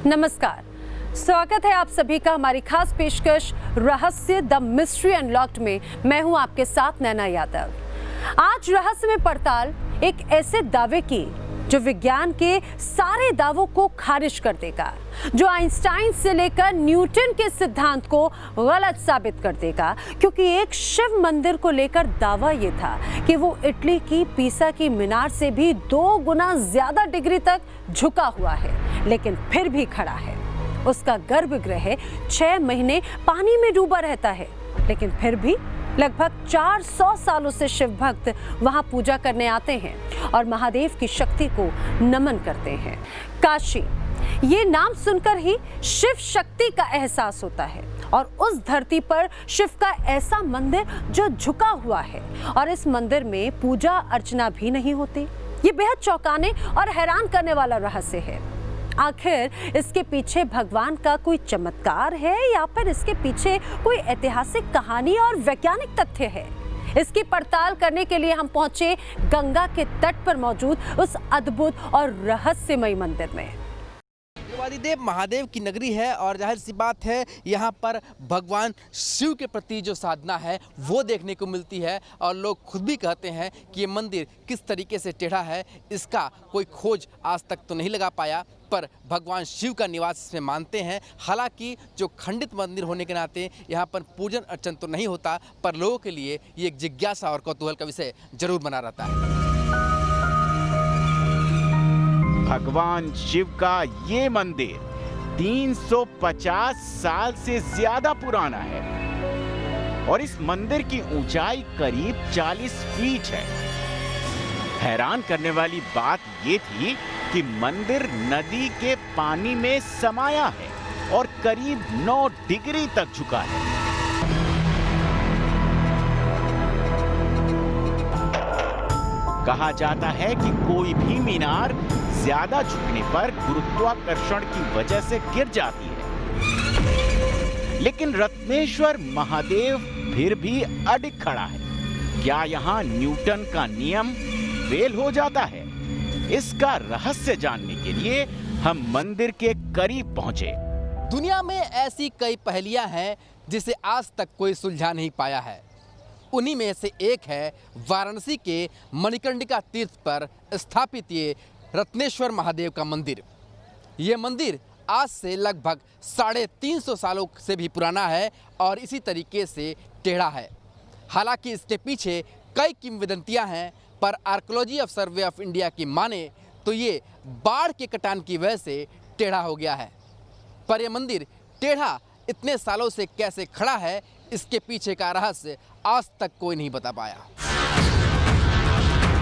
नमस्कार, स्वागत है आप सभी का हमारी खास पेशकश रहस्य द मिस्ट्री अनलॉक्ड में। मैं हूं आपके साथ नैना यादव। आज रहस्य में पड़ताल एक ऐसे दावे की जो विज्ञान के सारे दावों को खारिज कर देगा, जो आइंस्टाइन से लेकर न्यूटन के सिद्धांत को गलत साबित कर देगा। क्योंकि एक शिव मंदिर को लेकर दावा ये था कि वो इटली की पीसा की मीनार से भी 2 गुना ज्यादा डिग्री तक झुका हुआ है, लेकिन फिर भी खड़ा है। उसका गर्भगृह 6 महीने पानी में डूबा रहता है, लेकिन फिर भी लगभग 400 सालों से शिव भक्त वहां पूजा करने आते हैं और महादेव की शक्ति को नमन करते हैं। काशी, ये नाम सुनकर ही शिव शक्ति का एहसास होता है और उस धरती पर शिव का ऐसा मंदिर जो झुका हुआ है और इस मंदिर में पूजा अर्चना भी नहीं होती। ये बेहद चौंकाने और हैरान करने वाला रहस्य है। आखिर इसके पीछे भगवान का कोई चमत्कार है या फिर इसके पीछे कोई ऐतिहासिक कहानी और वैज्ञानिक तथ्य है? इसकी पड़ताल करने के लिए हम पहुंचे गंगा के तट पर मौजूद उस अद्भुत और रहस्यमय मंदिर में। देवादिदेव महादेव की नगरी है और जाहिर सी बात है यहाँ पर भगवान शिव के प्रति जो साधना है वो देखने को मिलती है और लोग खुद भी कहते हैं कि ये मंदिर किस तरीके से टेढ़ा है इसका कोई खोज आज तक तो नहीं लगा पाया, पर भगवान शिव का निवास इसमें मानते हैं। हालांकि जो खंडित मंदिर होने के नाते यहाँ पर पूजन अर्चन तो नहीं होता, पर लोगों के लिए ये एक जिज्ञासा और कौतूहल का विषय जरूर बना रहता है। भगवान शिव का ये मंदिर 350 साल से ज्यादा पुराना है और इस मंदिर की ऊंचाई करीब 40 फीट है। हैरान करने वाली बात ये थी कि मंदिर नदी के पानी में समाया है और करीब 9 डिग्री तक झुका है। कहा जाता है कि कोई भी मीनार ज्यादा झुकने पर गुरुत्वाकर्षण की वजह से गिर जाती है, लेकिन रत्नेश्वर महादेव फिर भी अडिग खड़ा है। क्या यहाँ न्यूटन का नियम फेल हो जाता है? इसका रहस्य जानने के लिए हम मंदिर के करीब पहुंचे। दुनिया में ऐसी कई पहेलियां हैं जिसे आज तक कोई सुलझा नहीं पाया है। उन्हीं में से एक है वाराणसी के मणिकर्णिका तीर्थ पर स्थापित ये रत्नेश्वर महादेव का मंदिर। ये मंदिर आज से लगभग 350 सालों से भी पुराना है और इसी तरीके से टेढ़ा है। हालांकि इसके पीछे कई किंवदंतियां हैं, पर archaeology of survey of India की माने तो ये बाढ़ के कटान की वजह से टेढ़ा हो गया है। पर यह मंदिर टेढ़ा इतने सालों से कैसे खड़ा है, इसके पीछे का रहस्य आज तक कोई नहीं बता पाया।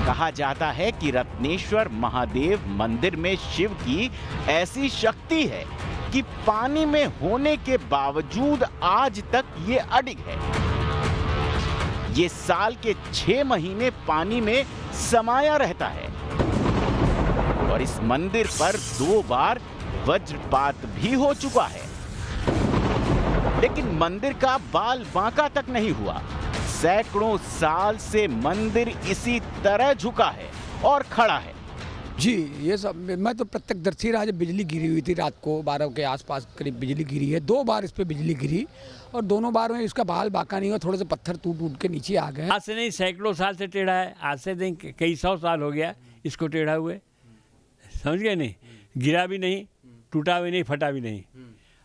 कहा जाता है कि रत्नेश्वर महादेव मंदिर में शिव की ऐसी शक्ति है कि पानी में होने के बावजूद आज तक ये अडिग है। ये साल के 6 महीने पानी में समाया रहता है और इस मंदिर पर 2 बार वज्रपात भी हो चुका है, लेकिन मंदिर का बाल बांका तक नहीं हुआ। सैकड़ों साल से मंदिर इसी तरह झुका है और खड़ा है। जी, ये सब मैं तो प्रत्यक्षदर्शी रहा। जब बिजली गिरी हुई थी रात को 12 के आसपास करीब बिजली गिरी है, 2 बार इस पे बिजली गिरी और दोनों बार में इसका बाल बांका नहीं हुआ, थोड़े से पत्थर टूट के नीचे आ गए। आज से नहीं, सैकड़ों साल से टेढ़ा है। आज से नहीं, कई 100 साल हो गया इसको टेढ़ा हुए। समझ गए? नहीं गिरा भी नहीं, टूटा भी नहीं, फटा भी नहीं।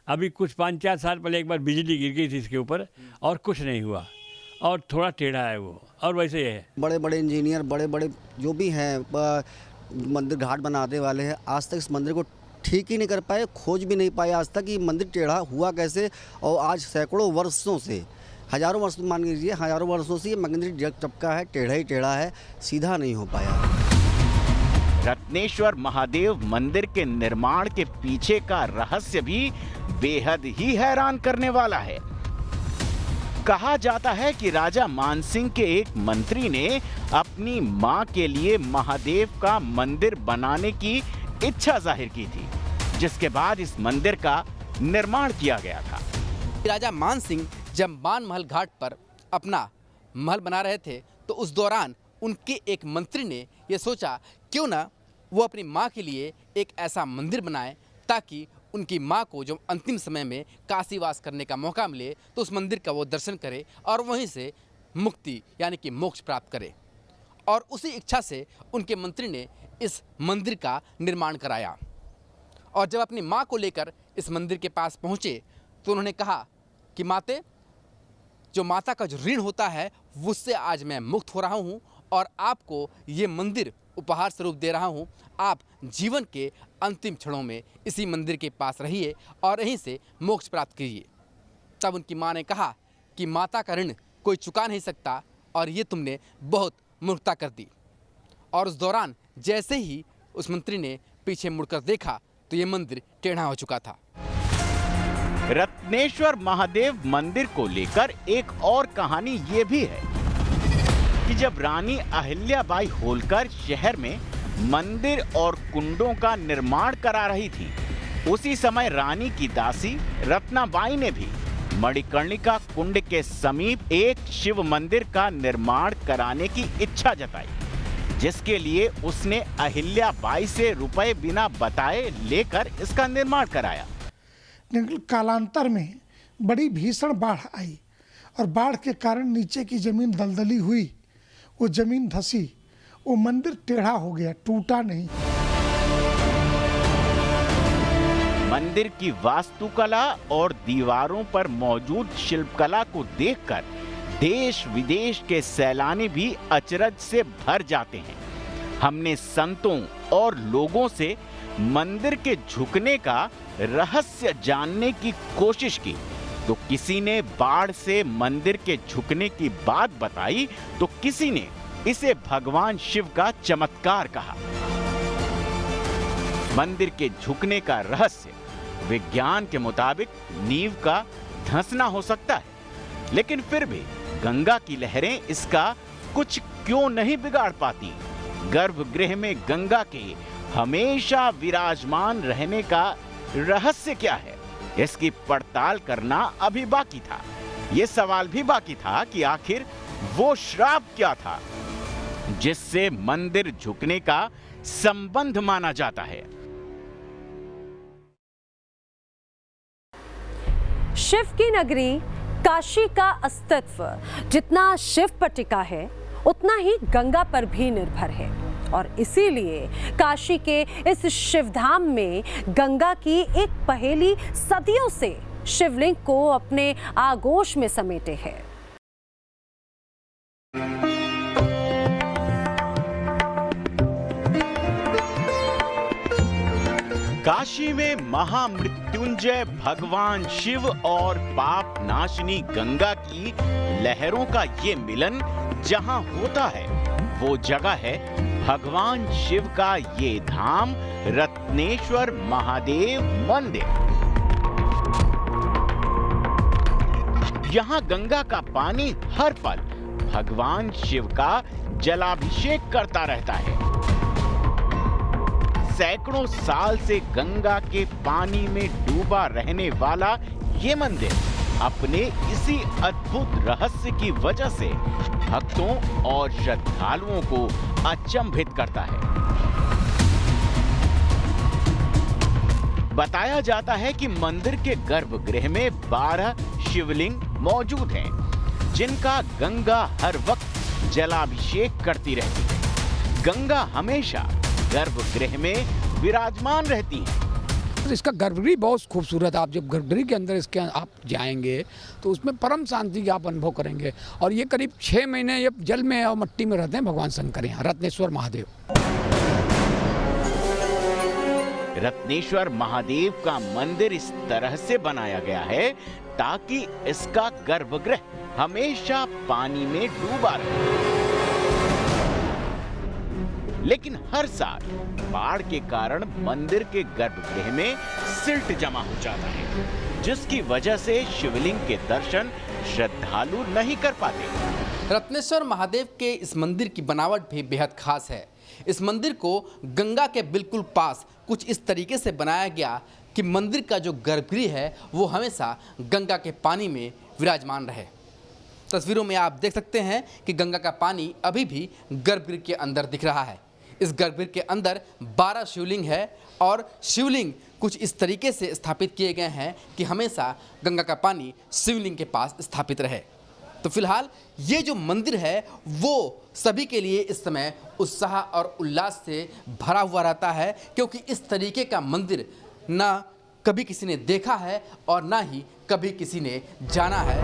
अभी कुछ 5-4 साल पहले एक बार बिजली गिर गई थी इसके ऊपर और कुछ नहीं हुआ और थोड़ा टेढ़ा है वो, और वैसे ही है। बड़े बड़े इंजीनियर, बड़े बड़े जो भी हैं मंदिर घाट बनाने वाले हैं, आज तक इस मंदिर को ठीक ही नहीं कर पाए, खोज भी नहीं पाए आज तक कि मंदिर टेढ़ा हुआ कैसे। और आज सैकड़ों वर्षों से, हजारों वर्ष मान लीजिए, हजारों वर्षों से ये मंदिर चपका है, टेढ़ा ही टेढ़ा है, सीधा नहीं हो पाया। रत्नेश्वर महादेव मंदिर के निर्माण के पीछे का रहस्य भी बेहद ही हैरान करने वाला है। कहा जाता है कि राजा मानसिंह के एक मंत्री ने अपनी मां के लिए महादेव का मंदिर बनाने की इच्छा जाहिर की थी, जिसके बाद इस मंदिर का निर्माण किया गया था। राजा मानसिंह जब मान महल घाट पर अपना महल बना रहे थे तो उस दौरान उनके एक मंत्री ने यह सोचा क्यों ना वो अपनी माँ के लिए एक ऐसा मंदिर बनाए ताकि उनकी माँ को जो अंतिम समय में काशीवास करने का मौका मिले तो उस मंदिर का वो दर्शन करे और वहीं से मुक्ति यानी कि मोक्ष प्राप्त करे। और उसी इच्छा से उनके मंत्री ने इस मंदिर का निर्माण कराया। और जब अपनी माँ को लेकर इस मंदिर के पास पहुँचे तो उन्होंने कहा कि माते, जो माता का जो ऋण होता है उससे आज मैं मुक्त हो रहा हूँ और आपको ये मंदिर उपहार स्वरूप दे रहा हूँ। आप जीवन के अंतिम क्षणों में इसी मंदिर के पास रहिए और यहीं से मोक्ष प्राप्त कीजिए। तब उनकी माँ ने कहा कि माता का ऋण कोई चुका नहीं सकता और ये तुमने बहुत मूर्खता कर दी। और उस दौरान जैसे ही उस मंत्री ने पीछे मुड़कर देखा तो ये मंदिर टेढ़ा हो चुका था। रत्नेश्वर महादेव मंदिर को लेकर एक और कहानी ये भी है कि जब रानी अहिल्याबाई होलकर शहर में मंदिर और कुंडों का निर्माण करा रही थी, उसी समय रानी की दासी रत्नाबाई ने भी मणिकर्णिका कुंड के समीप एक शिव मंदिर का निर्माण कराने की इच्छा जताई, जिसके लिए उसने अहिल्याबाई से रुपए बिना बताए लेकर इसका निर्माण कराया। लेकिन कालांतर में बड़ी भीषण बाढ़ आई और बाढ़ के कारण नीचे की जमीन दलदली हुई, वो जमीन धसी, वो मंदिर टेढ़ा हो गया, टूटा नहीं। मंदिर की वास्तुकला और दीवारों पर मौजूद शिल्पकला को देखकर देश विदेश के सैलानी भी अचरज से भर जाते हैं। हमने संतों और लोगों से मंदिर के झुकने का रहस्य जानने की कोशिश की तो किसी ने बाढ़ से मंदिर के झुकने की बात बताई तो किसी ने इसे भगवान शिव का चमत्कार कहा। मंदिर के झुकने का रहस्य विज्ञान के मुताबिक नींव का धंसना हो सकता है, लेकिन फिर भी गंगा की लहरें इसका कुछ क्यों नहीं बिगाड़ पाती। गर्भगृह में गंगा के हमेशा विराजमान रहने का रहस्य क्या है, इसकी पड़ताल करना अभी बाकी था। ये सवाल भी बाकी था कि आखिर वो श्राप क्या था जिससे मंदिर झुकने का संबंध माना जाता है। शिव की नगरी काशी का अस्तित्व जितना शिव पर टिका है उतना ही गंगा पर भी निर्भर है और इसीलिए काशी के इस शिवधाम में गंगा की एक पहेली सदियों से शिवलिंग को अपने आगोश में समेटे है। काशी में महामृत्युंजय भगवान शिव और पाप नाशिनी गंगा की लहरों का ये मिलन जहां होता है वो जगह है भगवान शिव का ये धाम रत्नेश्वर महादेव मंदिर। यहाँ गंगा का पानी हर पल भगवान शिव का जलाभिषेक करता रहता है। सैकड़ों साल से गंगा के पानी में डूबा रहने वाला ये मंदिर अपने इसी अद्भुत रहस्य की वजह से भक्तों और श्रद्धालुओं को अचंभित करता है। बताया जाता है कि मंदिर के गर्भगृह में 12 शिवलिंग मौजूद हैं, जिनका गंगा हर वक्त जलाभिषेक करती रहती है। गंगा हमेशा गर्भगृह में विराजमान रहती हैं। इसका गर्भगृह बहुत खूबसूरत है। आप जब गर्भगृह के अंदर इसके आप जाएंगे तो उसमें परम शांति का आप अनुभव करेंगे। और ये करीब 6 महीने ये जल में और मिट्टी में रहते हैं भगवान शंकर, यहाँ रत्नेश्वर महादेव। रत्नेश्वर महादेव का मंदिर इस तरह से बनाया गया है ताकि इसका गर्भगृह हमेशा पानी में डूबा रहे। लेकिन हर साल बाढ़ के कारण मंदिर के गर्भगृह में सिल्ट जमा हो जाता है, जिसकी वजह से शिवलिंग के दर्शन श्रद्धालु नहीं कर पाते। रत्नेश्वर महादेव के इस मंदिर की बनावट भी बेहद खास है। इस मंदिर को गंगा के बिल्कुल पास कुछ इस तरीके से बनाया गया कि मंदिर का जो गर्भगृह है वो हमेशा गंगा के पानी में विराजमान रहे। तस्वीरों में आप देख सकते हैं कि गंगा का पानी अभी भी गर्भगृह के अंदर दिख रहा है। इस गर्भगृह के अंदर 12 शिवलिंग है और शिवलिंग कुछ इस तरीके से स्थापित किए गए हैं कि हमेशा गंगा का पानी शिवलिंग के पास स्थापित रहे। तो फिलहाल ये जो मंदिर है वो सभी के लिए इस समय उत्साह और उल्लास से भरा हुआ रहता है, क्योंकि इस तरीके का मंदिर ना कभी किसी ने देखा है और ना ही कभी किसी ने जाना है।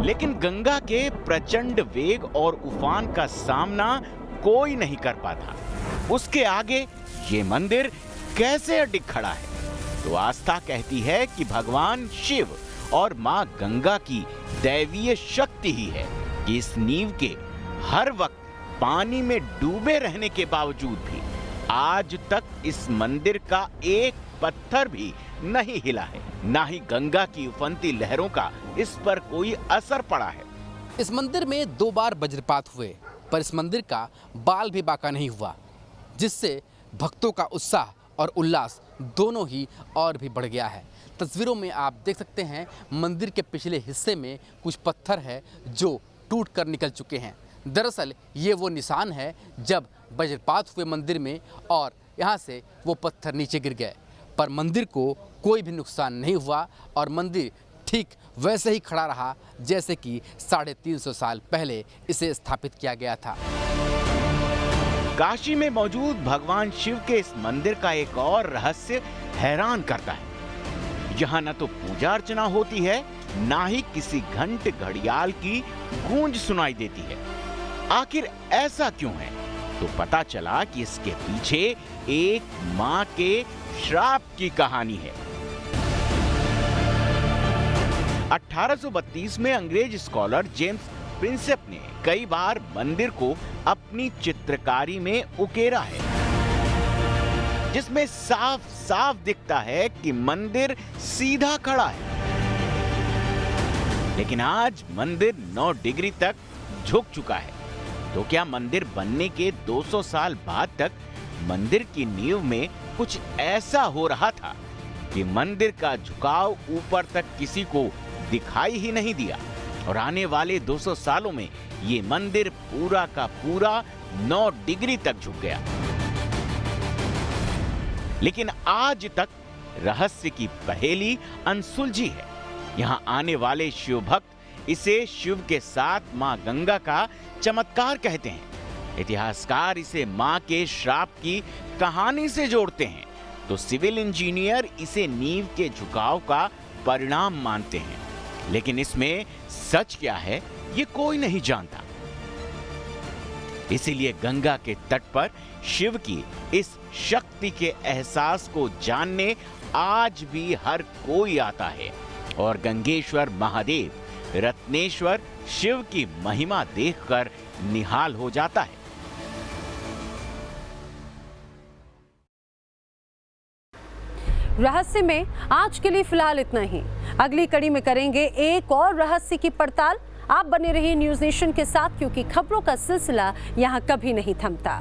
लेकिन गंगा के प्रचंड वेग और उफान का सामना कोई नहीं कर पाता। उसके आगे ये मंदिर कैसे अडिग खड़ा है? तो आस्था कहती है कि भगवान शिव और मां गंगा की दैवीय शक्ति ही है कि इस नींव के हर वक्त पानी में डूबे रहने के बावजूद भी आज तक इस मंदिर का एक पत्थर भी नहीं हिला है, ना ही गंगा की उफनती लहरों का इस पर कोई असर पड़ा है। इस मंदिर में 2 बार वज्रपात हुए, पर इस मंदिर का बाल भी बाका नहीं हुआ, जिससे भक्तों का उत्साह और उल्लास दोनों ही और भी बढ़ गया है। तस्वीरों में आप देख सकते हैं मंदिर के पिछले हिस्से में कुछ पत्थर है जो टूट कर निकल चुके हैं। दरअसल ये वो निशान है जब वज्रपात हुए मंदिर में और यहाँ से वो पत्थर नीचे गिर गए, पर मंदिर को कोई भी नुकसान नहीं हुआ और मंदिर ठीक वैसे ही खड़ा रहा जैसे कि 350 साल पहले इसे स्थापित किया गया था। काशी में मौजूद भगवान शिव के इस मंदिर का एक और रहस्य हैरान करता है। यहाँ न तो पूजा अर्चना होती है, ना ही किसी घंट घड़ियाल की गूंज सुनाई देती है। आखिर ऐसा क्यों है? तो पता चला कि इसके पीछे एक मां के श्राप की कहानी है। 1832 में अंग्रेज स्कॉलर जेम्स प्रिंसेप ने कई बार मंदिर को अपनी चित्रकारी में उकेरा है, जिसमें साफ साफ दिखता है कि मंदिर सीधा खड़ा है। लेकिन आज मंदिर 9 डिग्री तक झुक चुका है। तो क्या मंदिर बनने के 200 साल बाद तक मंदिर की नींव में कुछ ऐसा हो रहा था कि मंदिर का झुकाव ऊपर तक किसी को दिखाई ही नहीं दिया और आने वाले 200 सालों में ये मंदिर पूरा का पूरा 9 डिग्री तक झुक गया? लेकिन आज तक रहस्य की पहेली अनसुलझी है। यहाँ आने वाले शिव भक्त इसे शिव के साथ मां गंगा का चमत्कार कहते हैं। इतिहासकार इसे मां के श्राप की कहानी से जोड़ते हैं, तो सिविल इंजीनियर इसे नींव के झुकाव का परिणाम मानते हैं। लेकिन इसमें सच क्या है ये कोई नहीं जानता। इसीलिए गंगा के तट पर शिव की इस शक्ति के एहसास को जानने आज भी हर कोई आता है और गंगेश्वर महादेव, रत्नेश्वर शिव की महिमा देखकर निहाल हो जाता है। रहस्य में आज के लिए फिलहाल इतना ही। अगली कड़ी में करेंगे एक और रहस्य की पड़ताल। आप बने रहिए न्यूज़ नेशन के साथ, क्योंकि खबरों का सिलसिला यहाँ कभी नहीं थमता।